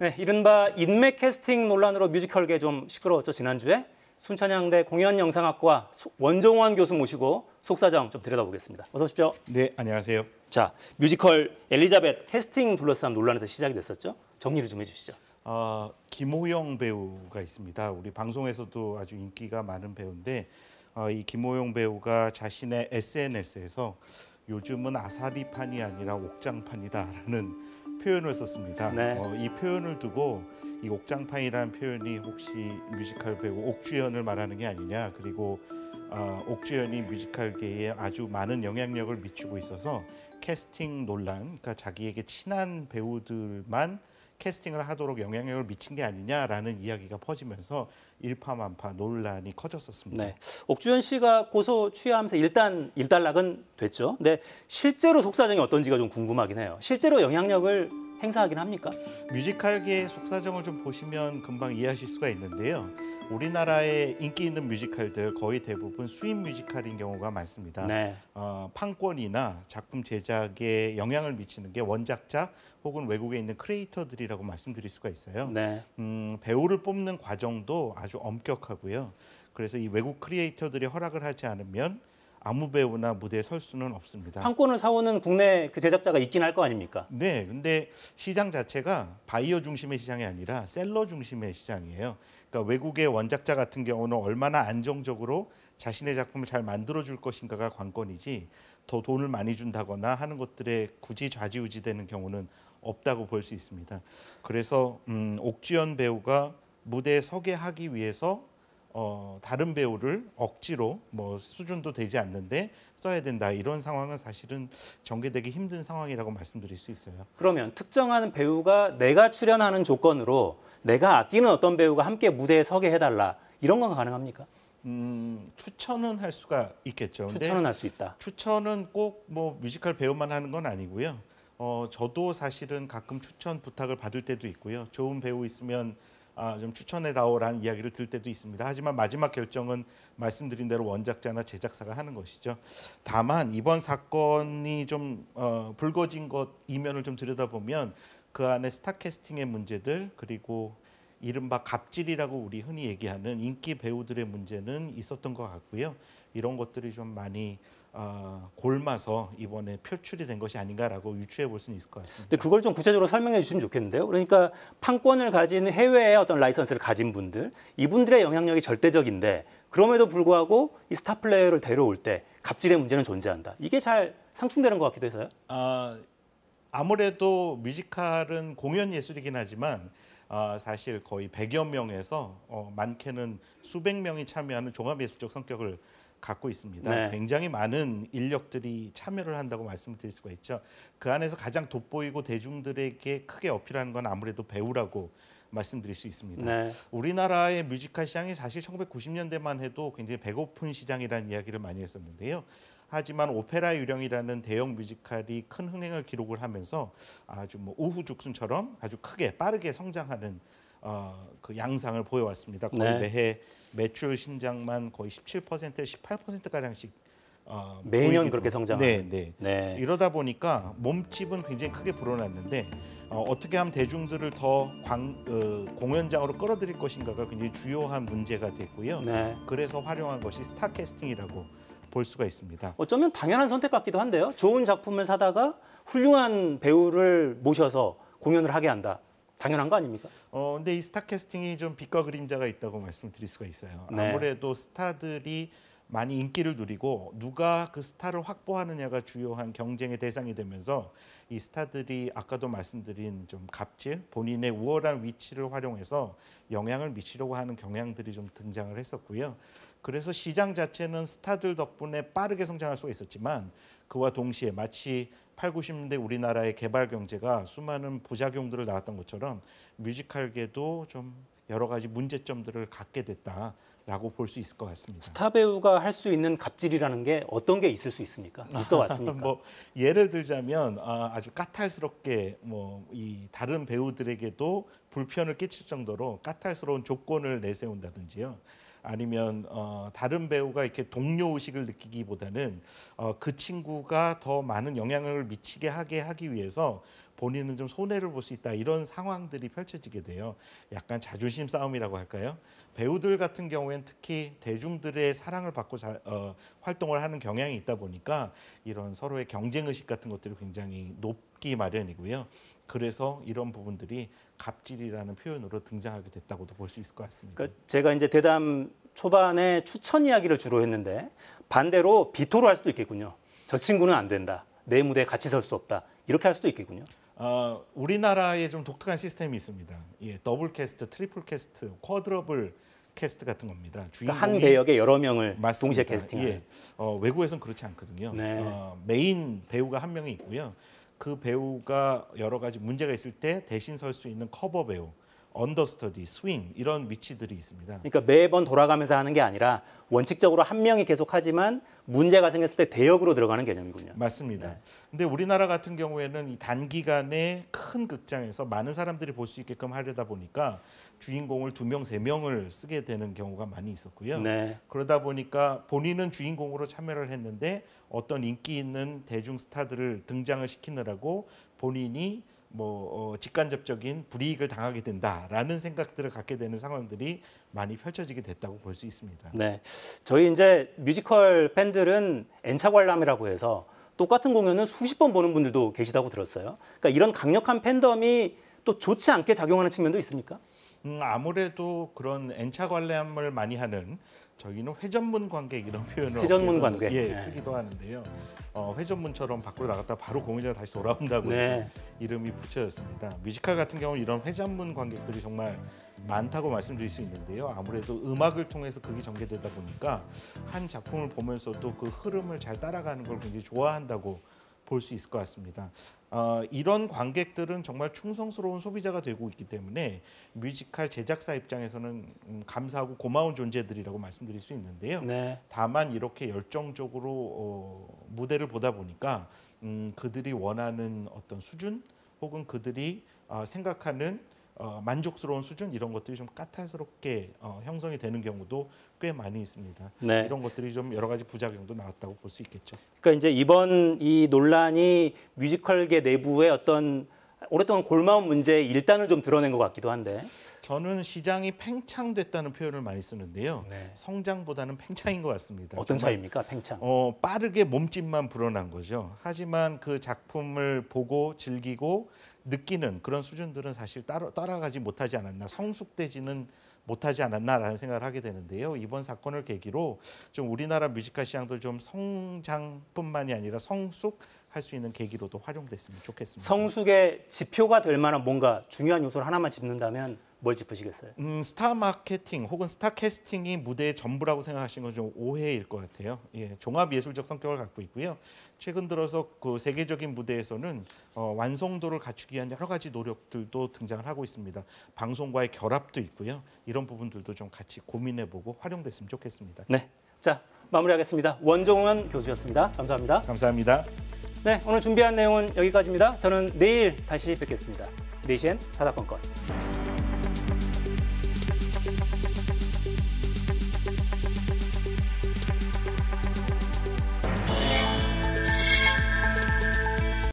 네, 이른바 인맥 캐스팅 논란으로 뮤지컬계 좀 시끄러웠죠, 지난주에. 순천향대 공연영상학과 원종원 교수 모시고 속사정 좀 들여다보겠습니다. 어서 오십시오. 네, 안녕하세요. 자, 뮤지컬 엘리자벳 캐스팅 둘러싼 논란에서 시작이 됐었죠. 정리를 좀 해주시죠. 김호영 배우가 있습니다. 우리 방송에서도 아주 인기가 많은 배우인데 이 김호영 배우가 자신의 SNS에서 요즘은 아사리판이 아니라 옥장판이다라는 표현을 썼습니다. 네. 이 표현을 두고 이 옥장판이라는 표현이 혹시 뮤지컬 배우 옥주연을 말하는 게 아니냐, 그리고 옥주연이 뮤지컬계에 아주 많은 영향력을 미치고 있어서 캐스팅 논란, 그러니까 자기에게 친한 배우들만 캐스팅을 하도록 영향력을 미친 게 아니냐라는 이야기가 퍼지면서 일파만파 논란이 커졌었습니다. 네, 옥주연 씨가 고소 취하하면서 일단 일단락은 됐죠. 근데 실제로 속사정이 어떤지가 좀 궁금하긴 해요. 실제로 영향력을 행사하긴 합니까? 뮤지컬계의 속사정을 좀 보시면 금방 이해하실 수가 있는데요. 우리나라의 인기 있는 뮤지컬들 거의 대부분 수입 뮤지컬인 경우가 많습니다. 네. 판권이나 작품 제작에 영향을 미치는 게 원작자 혹은 외국에 있는 크리에이터들이라고 말씀드릴 수가 있어요. 네. 배우를 뽑는 과정도 아주 엄격하고요. 그래서 이 외국 크리에이터들이 허락을 하지 않으면 아무 배우나 무대에 설 수는 없습니다. 판권을 사오는 국내 그 제작자가 있긴 할 거 아닙니까? 네, 근데 시장 자체가 바이어 중심의 시장이 아니라 셀러 중심의 시장이에요. 그러니까 외국의 원작자 같은 경우는 얼마나 안정적으로 자신의 작품을 잘 만들어줄 것인가가 관건이지 더 돈을 많이 준다거나 하는 것들에 굳이 좌지우지되는 경우는 없다고 볼 수 있습니다. 그래서 옥주연 배우가 무대에 서게 하기 위해서 다른 배우를 억지로 뭐 수준도 되지 않는데 써야 된다, 이런 상황은 사실은 전개되기 힘든 상황이라고 말씀드릴 수 있어요. 그러면 특정한 배우가 내가 출연하는 조건으로 내가 아끼는 어떤 배우가 함께 무대에 서게 해달라, 이런 건 가능합니까? 추천은 할 수가 있겠죠. 추천은 할 수 있다. 추천은 꼭 뭐 뮤지컬 배우만 하는 건 아니고요. 저도 사실은 가끔 추천 부탁을 받을 때도 있고요. 좋은 배우 있으면 좀 추천해 다오라는 이야기를 들 때도 있습니다. 하지만 마지막 결정은 말씀드린 대로 원작자나 제작사가 하는 것이죠. 다만 이번 사건이 좀 불거진 것 이면을 좀 들여다보면 그 안에 스타 캐스팅의 문제들, 그리고 이른바 갑질이라고 우리 흔히 얘기하는 인기 배우들의 문제는 있었던 것 같고요. 이런 것들이 좀 많이 골마서 이번에 표출이 된 것이 아닌가라고 유추해 볼 수는 있을 것 같습니다. 근데 그걸 좀 구체적으로 설명해 주시면 좋겠는데요. 그러니까 판권을 가진 해외의 어떤 라이선스를 가진 분들, 이분들의 영향력이 절대적인데 그럼에도 불구하고 이 스타 플레이어를 데려올 때 갑질의 문제는 존재한다. 이게 잘 상충되는 것 같기도 해서요. 아무래도 뮤지컬은 공연 예술이긴 하지만 사실 거의 100여 명에서 많게는 수백 명이 참여하는 종합예술적 성격을 갖고 있습니다. 네. 굉장히 많은 인력들이 참여를 한다고 말씀드릴 수가 있죠. 그 안에서 가장 돋보이고 대중들에게 크게 어필하는 건 아무래도 배우라고 말씀드릴 수 있습니다. 네. 우리나라의 뮤지컬 시장이 사실 1990년대만 해도 굉장히 배고픈 시장이라는 이야기를 많이 했었는데요. 하지만 오페라 유령이라는 대형 뮤지컬이 큰 흥행을 기록을 하면서 아주 뭐 우후죽순처럼 아주 크게 빠르게 성장하는 그 양상을 보여왔습니다. 거의 네. 매해 매출 신장만 거의 17%, 18%가량씩 매년 그렇게 성장하는. 네. 네. 이러다 보니까 몸집은 굉장히 크게 불어났는데 어떻게 하면 대중들을 더 공연장으로 끌어들일 것인가가 굉장히 주요한 문제가 됐고요. 네. 그래서 활용한 것이 스타 캐스팅이라고 볼 수가 있습니다. 어쩌면 당연한 선택 같기도 한데요. 좋은 작품을 사다가 훌륭한 배우를 모셔서 공연을 하게 한다. 당연한 거 아닙니까? 근데 이 스타 캐스팅이 좀 빛과 그림자가 있다고 말씀드릴 수가 있어요. 네. 아무래도 스타들이 많이 인기를 누리고 누가 그 스타를 확보하느냐가 주요한 경쟁의 대상이 되면서 이 스타들이 아까도 말씀드린 좀 갑질, 본인의 우월한 위치를 활용해서 영향을 미치려고 하는 경향들이 좀 등장을 했었고요. 그래서 시장 자체는 스타들 덕분에 빠르게 성장할 수가 있었지만 그와 동시에 마치 8, 90년대 우리나라의 개발 경제가 수많은 부작용들을 낳았던 것처럼 뮤지컬계도 좀 여러 가지 문제점들을 갖게 됐다라고 볼 수 있을 것 같습니다. 스타 배우가 할 수 있는 갑질이라는 게 어떤 게 있을 수 있습니까? 있어 왔습니까? 뭐 예를 들자면 아주 까탈스럽게 뭐 이 다른 배우들에게도 불편을 끼칠 정도로 까탈스러운 조건을 내세운다든지요. 아니면 다른 배우가 이렇게 동료 의식을 느끼기보다는 그 친구가 더 많은 영향을 미치게 하기 위해서 본인은 좀 손해를 볼 수 있다 이런 상황들이 펼쳐지게 돼요. 약간 자존심 싸움이라고 할까요? 배우들 같은 경우에는 특히 대중들의 사랑을 받고 활동을 하는 경향이 있다 보니까 이런 서로의 경쟁 의식 같은 것들이 굉장히 높기 마련이고요. 그래서 이런 부분들이 갑질이라는 표현으로 등장하게 됐다고도 볼 수 있을 것 같습니다. 그러니까 제가 이제 대담 초반에 추천 이야기를 주로 했는데 반대로 비토를 할 수도 있겠군요. 저 친구는 안 된다. 내 무대에 같이 설 수 없다. 이렇게 할 수도 있겠군요. 우리나라에 좀 독특한 시스템이 있습니다. 예, 더블 캐스트, 트리플 캐스트, 쿼드러블 캐스트 같은 겁니다. 그러니까 한 배역에 여러 명을 맞습니다. 동시에 캐스팅하는. 예, 외국에서는 그렇지 않거든요. 네. 메인 배우가 한 명이 있고요. 그 배우가 여러 가지 문제가 있을 때 대신 설 수 있는 커버 배우, 언더스터디, 스윙 이런 위치들이 있습니다. 그러니까 매번 돌아가면서 하는 게 아니라 원칙적으로 한 명이 계속하지만 문제가 생겼을 때 대역으로 들어가는 개념이군요. 맞습니다. 네. 근데 우리나라 같은 경우에는 이 단기간에 큰 극장에서 많은 사람들이 볼 수 있게끔 하려다 보니까 주인공을 2명, 3명을 쓰게 되는 경우가 많이 있었고요. 네. 그러다 보니까 본인은 주인공으로 참여를 했는데 어떤 인기 있는 대중 스타들을 등장을 시키느라고 본인이 직간접적인 불이익을 당하게 된다라는 생각들을 갖게 되는 상황들이 많이 펼쳐지게 됐다고 볼 수 있습니다. 네, 저희 이제 뮤지컬 팬들은 N차 관람이라고 해서 똑같은 공연을 수십 번 보는 분들도 계시다고 들었어요. 그러니까 이런 강력한 팬덤이 또 좋지 않게 작용하는 측면도 있습니까? 아무래도 그런 N차 관람을 많이 하는 저희는 회전문 관객 이런 표현을 회전문 관객. 네. 쓰기도 하는데요. 회전문처럼 밖으로 나갔다 바로 공연장에 다시 돌아온다고 네. 해서 이름이 붙여졌습니다. 뮤지컬 같은 경우는 이런 회전문 관객들이 정말 많다고 말씀드릴 수 있는데요. 아무래도 음악을 통해서 극이 전개되다 보니까 한 작품을 보면서도 그 흐름을 잘 따라가는 걸 굉장히 좋아한다고 볼 수 있을 것 같습니다. 이런 관객들은 정말 충성스러운 소비자가 되고 있기 때문에 뮤지컬 제작사 입장에서는 감사하고 고마운 존재들이라고 말씀드릴 수 있는데요. 네. 다만 이렇게 열정적으로 무대를 보다 보니까 그들이 원하는 어떤 수준 혹은 그들이 생각하는 만족스러운 수준 이런 것들이 좀 까탈스럽게 형성이 되는 경우도 꽤 많이 있습니다. 네. 이런 것들이 좀 여러 가지 부작용도 나왔다고 볼 수 있겠죠. 그러니까 이제 이번 이 논란이 뮤지컬계 내부의 어떤 오랫동안 골마운 문제의 일단을 좀 드러낸 것 같기도 한데. 저는 시장이 팽창됐다는 표현을 많이 쓰는데요. 네. 성장보다는 팽창인 것 같습니다. 어떤 차이입니까, 팽창? 빠르게 몸집만 불어난 거죠. 하지만 그 작품을 보고 즐기고 느끼는 그런 수준들은 사실 따라가지 못하지 않았나, 성숙되지는 못하지 않았나라는 생각을 하게 되는데요. 이번 사건을 계기로 좀 우리나라 뮤지컬 시장도 좀 성장뿐만이 아니라 성숙할 수 있는 계기로도 활용됐으면 좋겠습니다. 성숙의 지표가 될 만한 뭔가 중요한 요소를 하나만 짚는다면 뭘 짚으시겠어요? 스타 마케팅 혹은 스타 캐스팅이 무대의 전부라고 생각하시는 건 좀 오해일 것 같아요. 예, 종합 예술적 성격을 갖고 있고요. 최근 들어서 그 세계적인 무대에서는 완성도를 갖추기 위한 여러 가지 노력들도 등장을 하고 있습니다. 방송과의 결합도 있고요. 이런 부분들도 좀 같이 고민해보고 활용됐으면 좋겠습니다. 네, 자 마무리하겠습니다. 원종훈 교수였습니다. 감사합니다. 감사합니다. 네, 오늘 준비한 내용은 여기까지입니다. 저는 내일 다시 뵙겠습니다. 4시엔 사사건건.